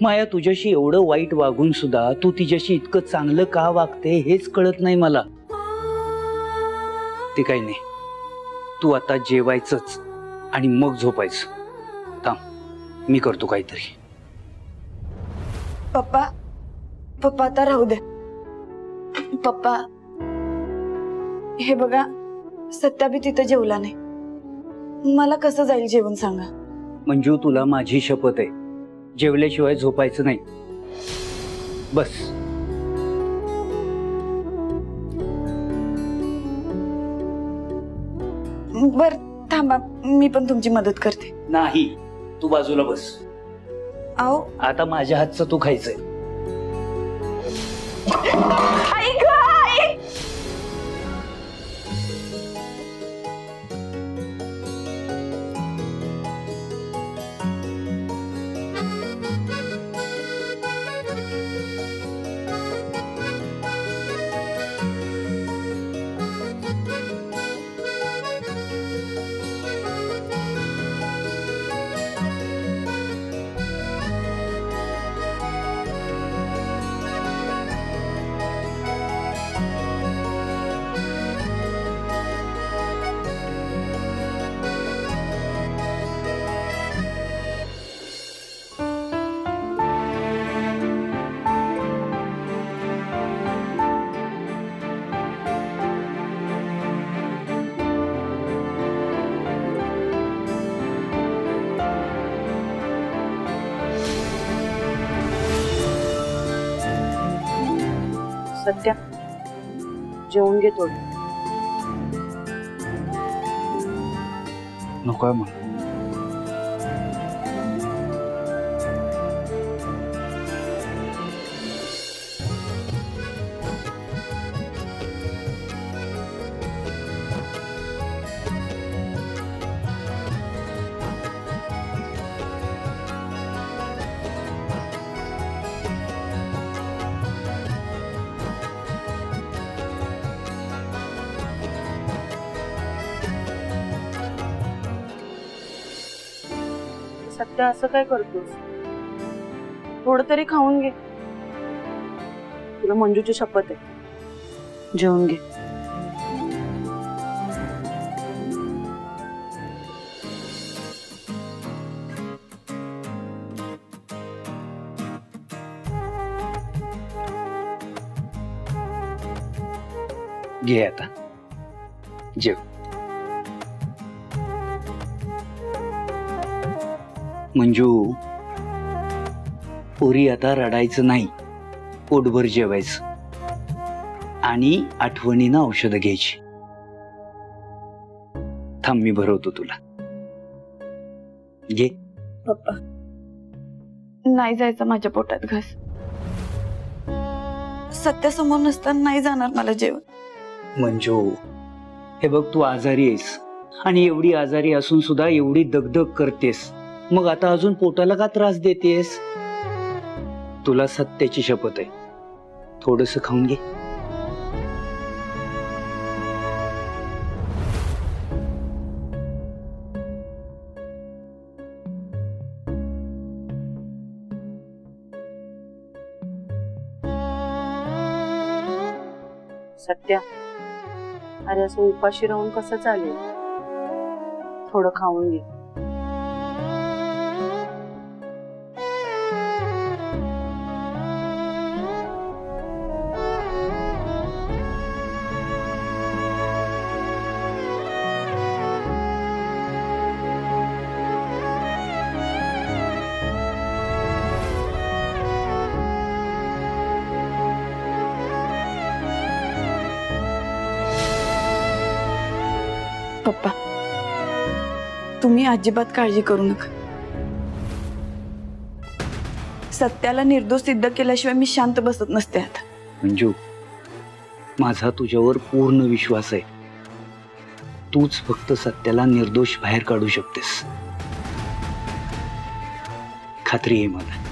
माया तुझ्याशी एवढं वाईट वागून सुद्धा तू तिच्याशी इतकं चांगलं का वागते हेच कळत नाही मला। ते काही नाही, तू आता जेवायचंच आणि मग झोपायचं। थांब मी करतो काहीतरी। पप्पा पप्पा आता राहू दे। पप्पा हे बघा, सत्या बी तिथं जेवला नाही, मला कसं जाईल जेवण सांगा। मंजू तुला माझी शपथ आहे, जेवल्याशिवाय झोपायचं नाही, बस। बर थांबा, मी पण तुमची मदत करते। नाही, तू बाजूला बस। आओ आता माझ्या हातचं तू खायचंय। आई ग आई! सत्या जेवून घे थोडं। नको मग। सत्या असं काय करतोस? थोडं तरी खाऊन घे, तुला मंजूची शपथ आहे, जेवून घे। घे आता जेव। मंजू पोरी आता रडायचं नाही, पोटभर जेवायचं आणि आठवणीनं औषधं घ्यायची। थांब मी भरवतो तुला, घे। पप्पा नाही जायचं माझ्या पोटात घास, सत्यासमोर नसताना नाही जाणार मला जेवण। मंजू हे बघ, तू आजारी आहेस आणि एवढी आजारी असून सुद्धा एवढी दगदग करतेस, मग आता अजून पोटाला का त्रास देतेस? तुला सत्याची शपथ आहे, थोडंसं खाऊन घे। सत्या अरे असं उपाशी राहून कसं चालेल, थोडं खाऊन घे। पप्पा तुम्ही अजिबात काळजी करू नका, सत्याला निर्दोष सिद्ध केल्याशिवाय मी शांत बसत नसते आता। मंजू माझा तुझ्यावर पूर्ण विश्वास आहे, तूच फक्त सत्याला निर्दोष बाहेर काढू शकतेस, खात्री आहे मला।